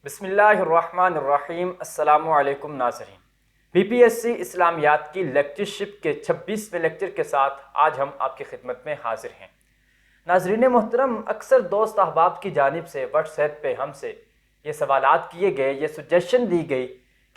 بسم اللہ الرحمن الرحیم۔ السلام علیکم ناظرین، بی پی ایس سی اسلامیات کی لیکچرشپ کے 26ویں لیکچر کے ساتھ آج ہم آپ کی خدمت میں حاضر ہیں۔ ناظرین محترم، اکثر دوست احباب کی جانب سے واٹس ایپ پہ ہم سے یہ سوالات کیے گئے، یہ سجیشن دی گئی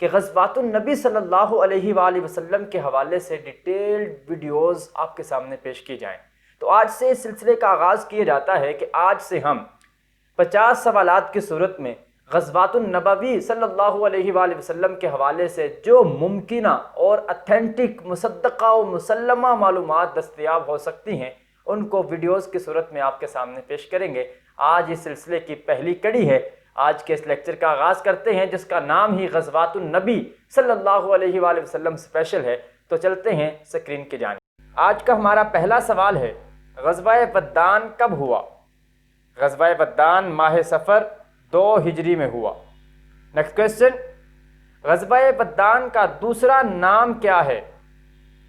کہ غزوات النبی صلی اللہ علیہ وآلہ وسلم کے حوالے سے ڈیٹیلڈ ویڈیوز آپ کے سامنے پیش کی جائیں۔ تو آج سے اس سلسلے کا آغاز کیا جاتا ہے کہ آج سے ہم 50 سوالات کی صورت میں غزوات النبوی صلی اللہ علیہ وآلہ وسلم کے حوالے سے جو ممکنہ اور اتھینٹک مصدقہ و مسلمہ معلومات دستیاب ہو سکتی ہیں ان کو ویڈیوز کی صورت میں آپ کے سامنے پیش کریں گے۔ آج اس سلسلے کی پہلی کڑی ہے۔ آج کے اس لیکچر کا آغاز کرتے ہیں جس کا نام ہی غزوات النبی صلی اللہ علیہ وآلہ وسلم اسپیشل ہے۔ تو چلتے ہیں سکرین کی جانب۔ آج کا ہمارا پہلا سوال ہے، غزوہ بدان کب ہوا؟ غزوہ بدان ماہ صفر 2 ہجری میں ہوا۔ نیکسٹ کویسچن، غزوہ بدان کا دوسرا نام کیا ہے؟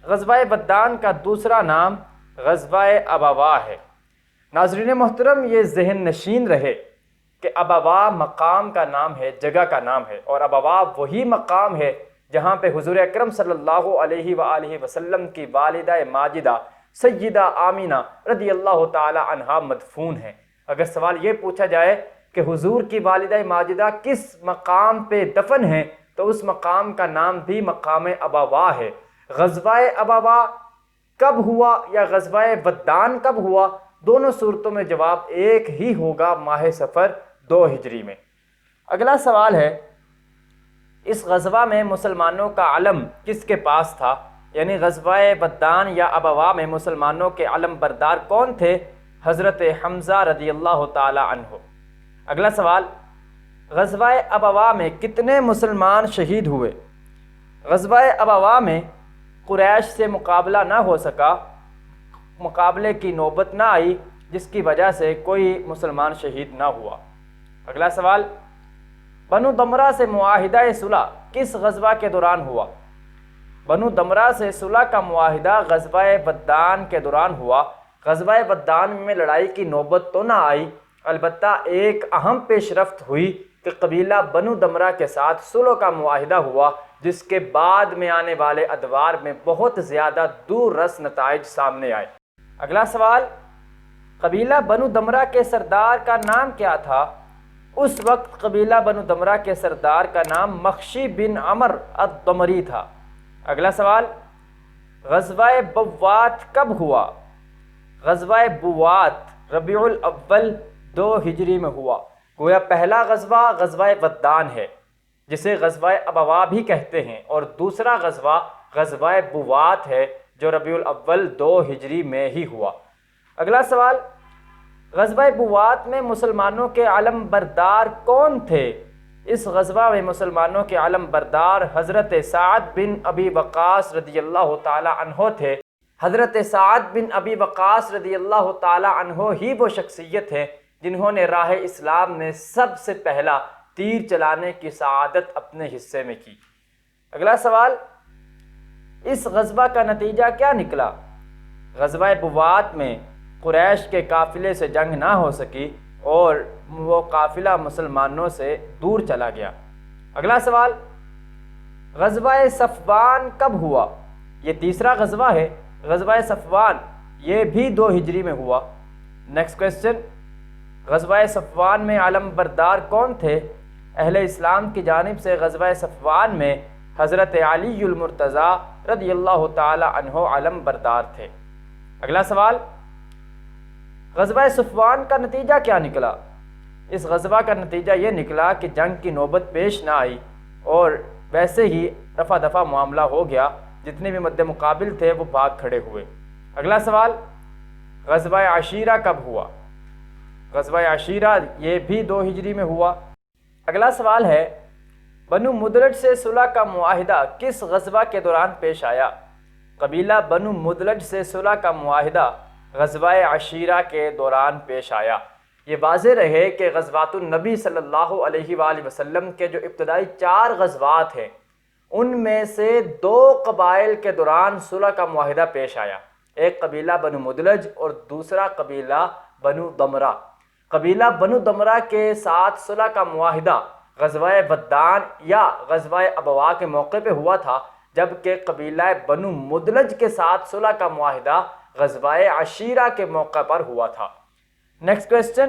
غزوہ بدان کا دوسرا نام غزوہ ابوا ہے۔ ناظرین محترم، یہ ذہن نشین رہے کہ ابوا مقام کا نام ہے، جگہ کا نام ہے، اور ابوا وہی مقام ہے جہاں پہ حضور اکرم صلی اللہ علیہ وآلہ وسلم کی والدہ ماجدہ سیدہ آمینہ رضی اللہ تعالی عنہا مدفون ہیں۔ اگر سوال یہ پوچھا جائے کہ حضور کی والدہ ماجدہ کس مقام پہ دفن ہیں تو اس مقام کا نام بھی مقام ابوا ہے۔ غزوہ ابوا کب ہوا یا غزوہ بدان کب ہوا، دونوں صورتوں میں جواب ایک ہی ہوگا، ماہ صفر 2 ہجری میں۔ اگلا سوال ہے، اس غزوہ میں مسلمانوں کا علم کس کے پاس تھا؟ یعنی غزوہ بدان یا ابوا میں مسلمانوں کے علم بردار کون تھے؟ حضرت حمزہ رضی اللہ تعالی عنہ۔ اگلا سوال، غزوہ ابوا میں کتنے مسلمان شہید ہوئے؟ غزوہ ابوا میں قریش سے مقابلہ نہ ہو سکا، مقابلے کی نوبت نہ آئی، جس کی وجہ سے کوئی مسلمان شہید نہ ہوا۔ اگلا سوال، بنو دمرہ سے معاہدہ صلح کس غزوہ کے دوران ہوا؟ بنو دمرہ سے صلح کا معاہدہ غزوہ بدان کے دوران ہوا۔ غزوہ بدان میں لڑائی کی نوبت تو نہ آئی، البتہ ایک اہم پیش رفت ہوئی کہ قبیلہ بنو دمرہ کے ساتھ صلح کا معاہدہ ہوا، جس کے بعد میں آنے والے ادوار میں بہت زیادہ دور رس نتائج سامنے آئے۔ اگلا سوال، قبیلہ بنو دمرہ کے سردار کا نام کیا تھا؟ اس وقت قبیلہ بنو دمرہ کے سردار کا نام مخشی بن عمر الدمری تھا۔ اگلا سوال، غزوہ بوات کب ہوا؟ غزوہ بوات ربیع الاول 2 ہجری میں ہوا۔ گویا پہلا غزوہ غزوہ بدان ہے جسے غزوہ ابوا بھی کہتے ہیں، اور دوسرا غزوہ غزوہ بوات ہے جو ربیع الاول 2 ہجری میں ہی ہوا۔ اگلا سوال، غزوہ بوات میں مسلمانوں کے علم بردار کون تھے؟ اس غزوہ میں مسلمانوں کے علم بردار حضرت سعد بن ابی وقاص رضی اللہ تعالی عنہ تھے۔ حضرت سعد بن ابی وقاص رضی اللہ تعالی عنہ ہی وہ شخصیت ہیں جنہوں نے راہ اسلام میں سب سے پہلا تیر چلانے کی سعادت اپنے حصے میں کی۔ اگلا سوال، اس غزوہ کا نتیجہ کیا نکلا؟ غزوہ بوات میں قریش کے قافلے سے جنگ نہ ہو سکی اور وہ قافلہ مسلمانوں سے دور چلا گیا۔ اگلا سوال، غزوہ صفوان کب ہوا؟ یہ تیسرا غزوہ ہے۔ غزوہ صفوان یہ بھی 2 ہجری میں ہوا۔ نیکسٹ کویسچن، غزوہ صفوان میں علم بردار کون تھے؟ اہل اسلام کی جانب سے غزوہ صفوان میں حضرت علی المرتضیٰ رضی اللہ تعالی عنہ علم بردار تھے۔ اگلا سوال، غزوہ صفوان کا نتیجہ کیا نکلا؟ اس غزوہ کا نتیجہ یہ نکلا کہ جنگ کی نوبت پیش نہ آئی اور ویسے ہی رفع دفع معاملہ ہو گیا، جتنے بھی مد مقابل تھے وہ بھاگ کھڑے ہوئے۔ اگلا سوال، غزوہ عشیرہ کب ہوا؟ غزوہ عشیرہ یہ بھی 2 ہجری میں ہوا۔ اگلا سوال ہے، بنو مدلج سے صلح کا معاہدہ کس غزوہ کے دوران پیش آیا؟ قبیلہ بنو مدلج سے صلح کا معاہدہ غزوہ عشیرہ کے دوران پیش آیا۔ یہ واضح رہے کہ غزوات النبی صلی اللہ علیہ وآلہ وسلم کے جو ابتدائی 4 غزوات ہیں ان میں سے 2 قبائل کے دوران صلح کا معاہدہ پیش آیا، ایک قبیلہ بنو مدلج اور دوسرا قبیلہ بنو دمرہ۔ قبیلہ بنو دمرہ کے ساتھ صلح کا معاہدہ غزوہ ودان یا غزوہ ابوا کے موقع پہ ہوا تھا، جبکہ قبیلہ بنو مدلج کے ساتھ صلح کا معاہدہ غزوہ عشیرہ کے موقع پر ہوا تھا۔ نیکسٹ کویسچن،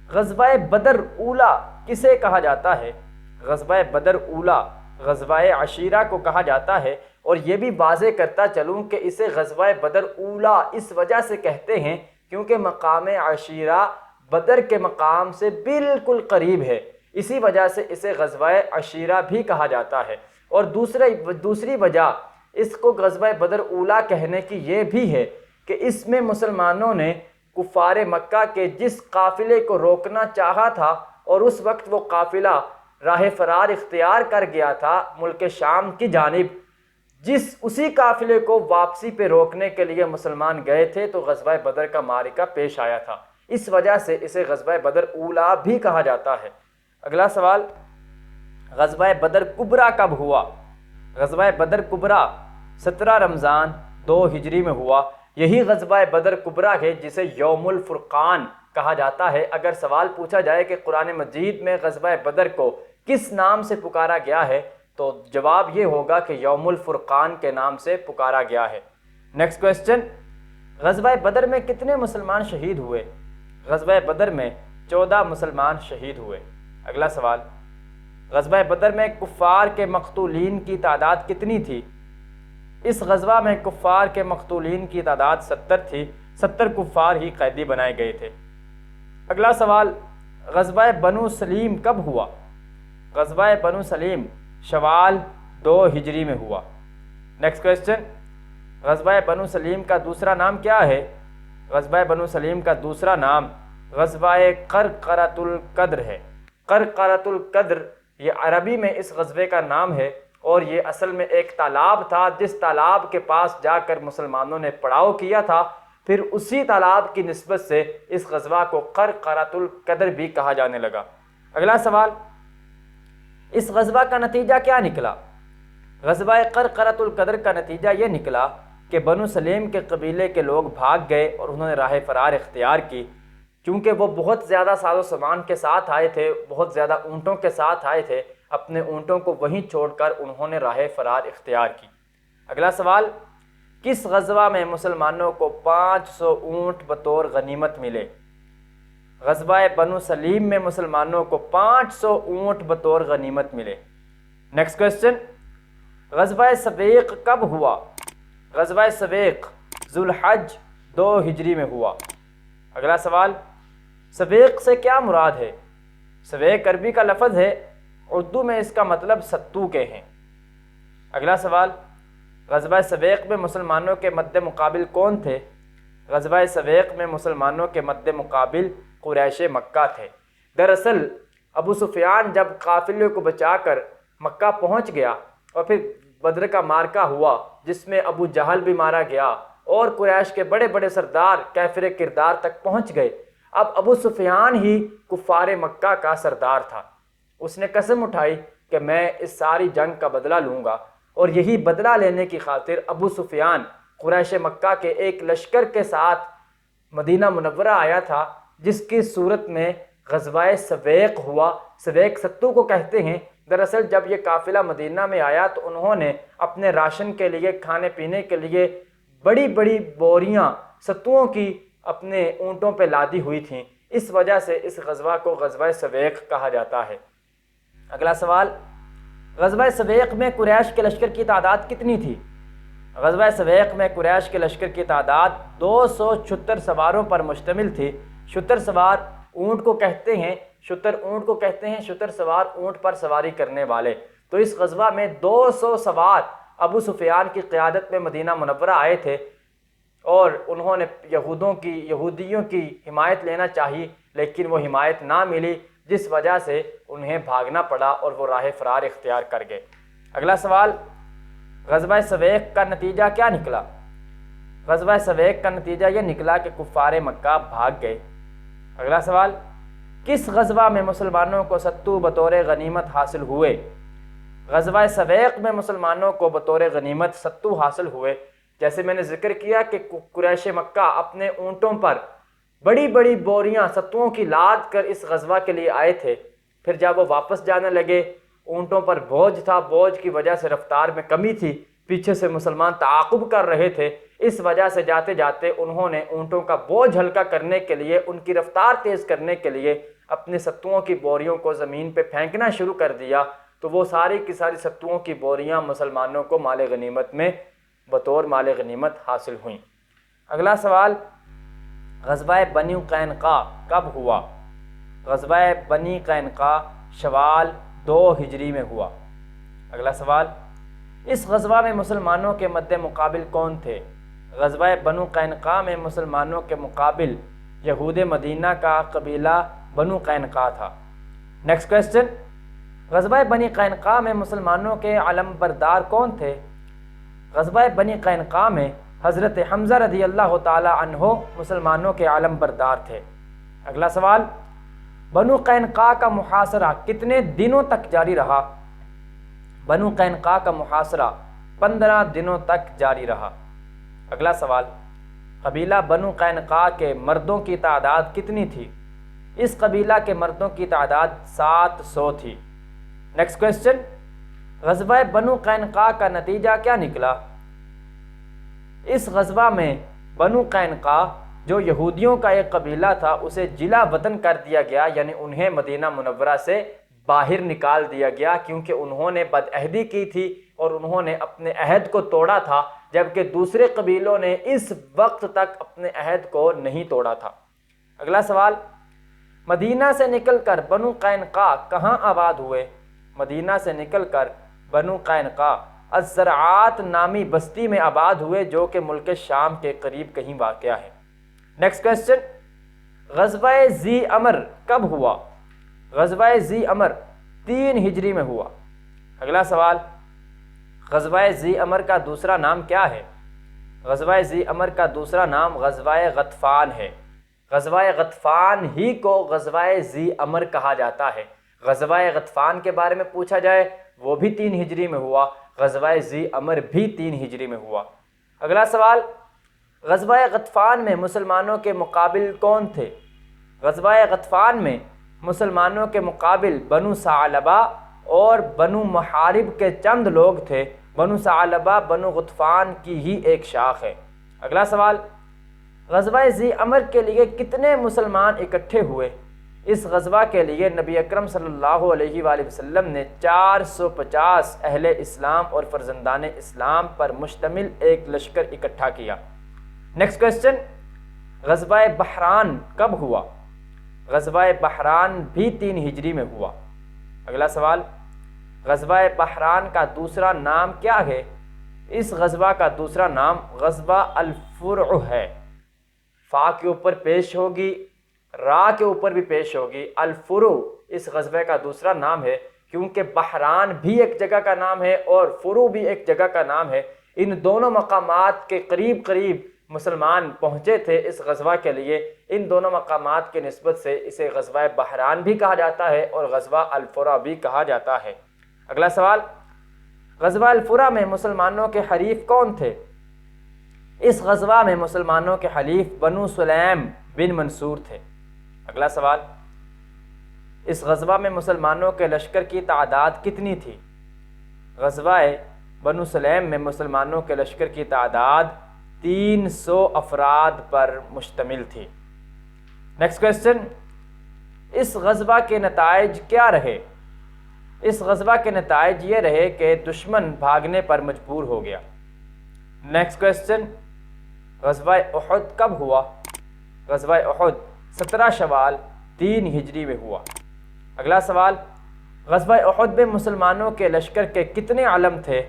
غزوہ بدر اولا کسے کہا جاتا ہے؟ غزوہ بدر اولا غزوہ عشیرہ کو کہا جاتا ہے، اور یہ بھی واضح کرتا چلوں کہ اسے غزوہ بدر اولا اس وجہ سے کہتے ہیں کیونکہ مقام عشیرہ بدر کے مقام سے بالکل قریب ہے، اسی وجہ سے اسے غزوہ عشیرہ بھی کہا جاتا ہے۔ اور دوسری وجہ اس کو غزوہ بدر اولا کہنے کی یہ بھی ہے کہ اس میں مسلمانوں نے کفار مکہ کے جس قافلے کو روکنا چاہا تھا اور اس وقت وہ قافلہ راہ فرار اختیار کر گیا تھا ملک شام کی جانب، اسی قافلے کو واپسی پہ روکنے کے لیے مسلمان گئے تھے، تو غزوہ بدر کا معرکہ پیش آیا تھا، اس وجہ سے اسے غزوہ بدر اولا بھی کہا جاتا ہے۔ اگلا سوال، غزوہ بدر کبریٰ کب ہوا؟ غزوہ بدر کبریٰ 17 رمضان 2 ہجری میں ہوا۔ یہی غزوہ بدر کبریٰ ہے جسے یوم الفرقان کہا جاتا ہے۔ اگر سوال پوچھا جائے کہ قرآن مجید میں غزوہ بدر کو کس نام سے پکارا گیا ہے تو جواب یہ ہوگا کہ یوم الفرقان کے نام سے پکارا گیا ہے۔ نیکسٹ کویسچن، غزوہ بدر میں کتنے مسلمان شہید ہوئے؟ غزوہ بدر میں 14 مسلمان شہید ہوئے۔ اگلا سوال، غزوہ بدر میں کفار کے مقتولین کی تعداد کتنی تھی؟ اس غزوہ میں کفار کے مقتولین کی تعداد 70 تھی، 70 کفار ہی قیدی بنائے گئے تھے۔ اگلا سوال، غزوہ بنو سلیم کب ہوا؟ غزوہ بنو سلیم شوال 2 ہجری میں ہوا۔ نیکسٹ کویسچن، غزوہ بنو سلیم کا دوسرا نام کیا ہے؟ غزوہ بنو سلیم کا دوسرا نام غزوہ قرقرۃ القدر ہے۔ قرقرۃ القدر یہ عربی میں اس غزوے کا نام ہے، اور یہ اصل میں ایک تالاب تھا جس تالاب کے پاس جا کر مسلمانوں نے پڑاؤ کیا تھا، پھر اسی تالاب کی نسبت سے اس غزوہ کو قرقرۃ القدر بھی کہا جانے لگا۔ اگلا سوال، اس غزوہ کا نتیجہ کیا نکلا؟ غزوہ قرقرۃ القدر کا نتیجہ یہ نکلا کہ بنو سلیم کے قبیلے کے لوگ بھاگ گئے اور انہوں نے راہ فرار اختیار کی، کیونکہ وہ بہت زیادہ ساز و سامان کے ساتھ آئے تھے، بہت زیادہ اونٹوں کے ساتھ آئے تھے، اپنے اونٹوں کو وہیں چھوڑ کر انہوں نے راہ فرار اختیار کی۔ اگلا سوال، کس غزوہ میں مسلمانوں کو 500 اونٹ بطور غنیمت ملے؟ غزوہ بنو سلیم میں مسلمانوں کو 500 اونٹ بطور غنیمت ملے۔ نیکسٹ کویسچن، غزوہ سویق کب ہوا؟ غزوہ سویق ذوالحج 2 ہجری میں ہوا۔ اگلا سوال، سویق سے کیا مراد ہے؟ سویق عربی کا لفظ ہے، اردو میں اس کا مطلب ستو کے ہیں۔ اگلا سوال، غزوہ سویق میں مسلمانوں کے مد مقابل کون تھے؟ غزوہ سویق میں مسلمانوں کے مد مقابل قریش مکہ تھے۔ دراصل ابو سفیان جب قافلے کو بچا کر مکہ پہنچ گیا اور پھر بدر کا معرکہ ہوا جس میں ابو جہل بھی مارا گیا اور قریش کے بڑے بڑے سردار کافر کردار تک پہنچ گئے، اب ابو سفیان ہی کفار مکہ کا سردار تھا۔ اس نے قسم اٹھائی کہ میں اس ساری جنگ کا بدلہ لوں گا، اور یہی بدلہ لینے کی خاطر ابو سفیان قریش مکہ کے ایک لشکر کے ساتھ مدینہ منورہ آیا تھا، جس کی صورت میں غزوہ سویق ہوا۔ سویق ستو کو کہتے ہیں۔ دراصل جب یہ قافلہ مدینہ میں آیا تو انہوں نے اپنے راشن کے لیے، کھانے پینے کے لیے بڑی بڑی بوریاں ستوؤں کی اپنے اونٹوں پہ لادی ہوئی تھیں، اس وجہ سے اس غزوہ کو غزوہ سویق کہا جاتا ہے۔ اگلا سوال، غزوہ سویق میں قریش کے لشکر کی تعداد کتنی تھی؟ غزوہ سویق میں قریش کے لشکر کی تعداد 276 سواروں پر مشتمل تھی۔ شتر سوار اونٹ کو کہتے ہیں، شتر اونٹ کو کہتے ہیں، شتر سوار اونٹ پر سواری کرنے والے۔ تو اس غزوہ میں 200 سوار ابو سفیان کی قیادت میں مدینہ منورہ آئے تھے، اور انہوں نے یہودیوں کی حمایت لینا چاہی، لیکن وہ حمایت نہ ملی، جس وجہ سے انہیں بھاگنا پڑا اور وہ راہ فرار اختیار کر گئے۔ اگلا سوال، غزوہ سویق کا نتیجہ کیا نکلا؟ غزوہ سویق کا نتیجہ یہ نکلا کہ کفار مکہ بھاگ گئے۔ اگلا سوال، کس غزوہ میں مسلمانوں کو ستو بطور غنیمت حاصل ہوئے؟ غزوہ سویق میں مسلمانوں کو بطور غنیمت ستو حاصل ہوئے۔ جیسے میں نے ذکر کیا کہ قریش مکہ اپنے اونٹوں پر بڑی بڑی بوریاں ستوؤں کی لاد کر اس غزوہ کے لیے آئے تھے، پھر جب وہ واپس جانے لگے، اونٹوں پر بوجھ تھا، بوجھ کی وجہ سے رفتار میں کمی تھی، پیچھے سے مسلمان تعاقب کر رہے تھے، اس وجہ سے جاتے جاتے انہوں نے اونٹوں کا بوجھ ہلکا کرنے کے لیے، ان کی رفتار تیز کرنے کے لیے اپنے ستوؤں کی بوریوں کو زمین پہ پھینکنا شروع کر دیا، تو وہ ساری کی ساری ستوؤں کی بوریاں مسلمانوں کو مال غنیمت میں بطور مال غنیمت حاصل ہوئیں۔ اگلا سوال، غزوہ بنی قینقاع کب ہوا؟ غزوہ بنی قینقاع شوال 2 ہجری میں ہوا۔ اگلا سوال، اس غزوہ میں مسلمانوں کے مد مقابل کون تھے؟ غزوہ بنو قینقاع میں مسلمانوں کے مقابل یہود مدینہ کا قبیلہ بنو قینقاع تھا۔ نیکسٹ کویسچن، غزوہ بنی قینقاع میں مسلمانوں کے علم بردار کون تھے؟ غزوہ بنی قینقاع میں حضرت حمزہ رضی اللہ تعالی عنہ مسلمانوں کے علم بردار تھے۔ اگلا سوال، بنو قینقاع کا محاصرہ کتنے دنوں تک جاری رہا؟ بنو قینقاع کا محاصرہ 15 دنوں تک جاری رہا۔ اگلا سوال، قبیلہ بنو قینقاع کے مردوں کی تعداد کتنی تھی؟ اس قبیلہ کے مردوں کی تعداد 700 تھی۔ نیکسٹ کویسچن، غزوہ بنو قینقاع کا نتیجہ کیا نکلا؟ اس غزوہ میں بنو قینقاع جو یہودیوں کا ایک قبیلہ تھا اسے جلا وطن کر دیا گیا، یعنی انہیں مدینہ منورہ سے باہر نکال دیا گیا، کیونکہ انہوں نے بدعہدی کی تھی اور انہوں نے اپنے عہد کو توڑا تھا، جبکہ دوسرے قبیلوں نے اس وقت تک اپنے عہد کو نہیں توڑا تھا۔ اگلا سوال، مدینہ سے نکل کر بنو قینقاع کہاں آباد ہوئے؟ مدینہ سے نکل کر بنو قینقاع الزرعات نامی بستی میں آباد ہوئے، جو کہ ملک شام کے قریب کہیں واقع ہے۔ نیکسٹ کویسچن، غزوہ ذی امر کب ہوا؟ غزوہ ذی امر 3 ہجری میں ہوا۔ اگلا سوال، غزوہ ذی امر کا دوسرا نام کیا ہے؟ غزوہ ذی امر کا دوسرا نام غزوہ غطفان ہے۔ غزوہ غطفان ہی کو غزوہ ذی امر کہا جاتا ہے۔ غزوہ غطفان کے بارے میں پوچھا جائے وہ بھی 3 ہجری میں ہوا، غزوہ ذی امر بھی 3 ہجری میں ہوا۔ اگلا سوال، غزوہ غطفان میں مسلمانوں کے مقابل کون تھے؟ غزوہ غطفان میں مسلمانوں کے مقابل بنو ثعلبہ اور بنو محارب کے چند لوگ تھے۔ بنو ثعلبہ بنو غطفان کی ہی ایک شاخ ہے۔ اگلا سوال، غزوہ ذی امر کے لیے کتنے مسلمان اکٹھے ہوئے؟ اس غزوہ کے لیے نبی اکرم صلی اللہ علیہ وآلہ وسلم نے 450 اہل اسلام اور فرزندان اسلام پر مشتمل ایک لشکر اکٹھا کیا۔ نیکسٹ کویسچن، غزوہ بحران کب ہوا؟ غزوہ بحران بھی 3 ہجری میں ہوا۔ اگلا سوال، غزوہ بحران کا دوسرا نام کیا ہے؟ اس غزوہ کا دوسرا نام غزوہ الفرع ہے۔ فا کے اوپر پیش ہوگی، را کے اوپر بھی پیش ہوگی۔ الفرع اس غزوہ کا دوسرا نام ہے، کیونکہ بحران بھی ایک جگہ کا نام ہے اور فرع بھی ایک جگہ کا نام ہے۔ ان دونوں مقامات کے قریب قریب مسلمان پہنچے تھے اس غزوہ کے لیے، ان دونوں مقامات کے نسبت سے اسے غزوہ بحران بھی کہا جاتا ہے اور غزوہ الفرع بھی کہا جاتا ہے۔ اگلا سوال، غزوہ الفرع میں مسلمانوں کے حریف کون تھے؟ اس غزوہ میں مسلمانوں کے حلیف بنو سلیم بن منصور تھے۔ اگلا سوال، اس غزوہ میں مسلمانوں کے لشکر کی تعداد کتنی تھی؟ غزوہ بنو سلیم میں مسلمانوں کے لشکر کی تعداد 300 افراد پر مشتمل تھی۔ نیکسٹ کویسچن، اس غزوہ کے نتائج کیا رہے؟ اس غزوہ کے نتائج یہ رہے کہ دشمن بھاگنے پر مجبور ہو گیا۔ نیکسٹ کویسچن، غزوہ احد کب ہوا؟ غزوہ احد 17 شوال 3 ہجری میں ہوا۔ اگلا سوال، غزوہ احد میں مسلمانوں کے لشکر کے کتنے علم تھے؟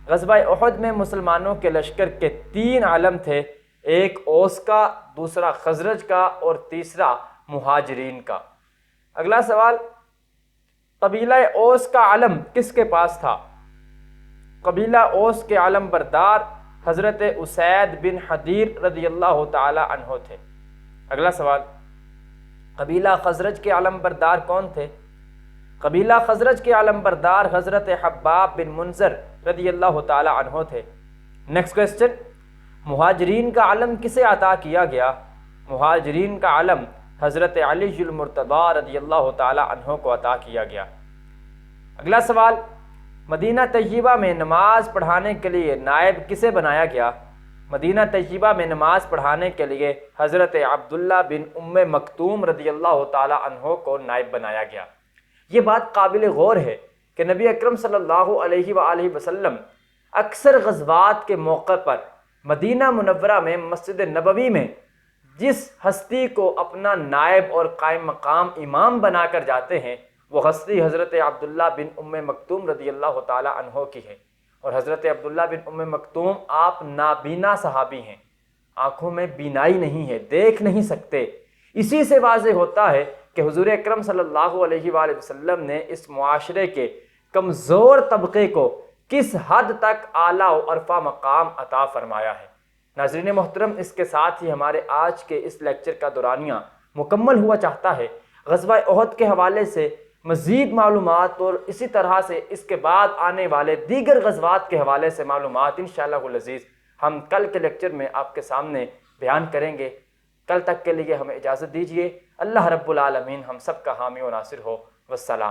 غزوہ احد میں مسلمانوں کے لشکر کے 3 علم تھے، ایک اوس کا، دوسرا خزرج کا اور تیسرا مہاجرین کا۔ اگلا سوال، قبیلہ اوس کا علم کس کے پاس تھا؟ قبیلہ اوس کے علم بردار حضرت اسید بن حضیر رضی اللہ تعالی عنہ تھے۔ اگلا سوال، قبیلہ خزرج کے علم بردار کون تھے؟ قبیلہ خزرج کے علم بردار حضرت حباب بن منذر رضی اللہ تعالی عنہ تھے۔ نیکسٹ کویسچن، مہاجرین کا علم کسے عطا کیا گیا؟ مہاجرین کا علم حضرت علی المرتضیٰ رضی اللہ تعالی عنہ کو عطا کیا گیا۔ اگلا سوال، مدینہ طیبہ میں نماز پڑھانے کے لیے نائب کسے بنایا گیا؟ مدینہ طیبہ میں نماز پڑھانے کے لیے حضرت عبداللہ بن ام مکتوم رضی اللہ تعالی عنہ کو نائب بنایا گیا۔ یہ بات قابل غور ہے کہ نبی اکرم صلی اللہ علیہ وآلہ وسلم اکثر غزوات کے موقع پر مدینہ منورہ میں مسجد نبوی میں جس ہستی کو اپنا نائب اور قائم مقام امام بنا کر جاتے ہیں وہ ہستی حضرت عبداللہ بن ام مکتوم رضی اللہ تعالی عنہ کی ہے، اور حضرت عبداللہ بن ام مکتوم آپ نابینا صحابی ہیں، آنکھوں میں بینائی نہیں ہے، دیکھ نہیں سکتے۔ اسی سے واضح ہوتا ہے کہ حضور اکرم صلی اللہ علیہ وآلہ وسلم نے اس معاشرے کے کمزور طبقے کو کس حد تک اعلیٰ و عرفہ مقام عطا فرمایا ہے۔ ناظرین محترم، اس کے ساتھ ہی ہمارے آج کے اس لیکچر کا دورانیہ مکمل ہوا چاہتا ہے۔ غزوہ احد کے حوالے سے مزید معلومات اور اسی طرح سے اس کے بعد آنے والے دیگر غزوات کے حوالے سے معلومات انشاءاللہ العزیز ہم کل کے لیکچر میں آپ کے سامنے بیان کریں گے۔ کل تک کے لیے ہمیں اجازت دیجیے۔ اللہ رب العالمین ہم سب کا حامی و ناصر ہو۔ والسلام۔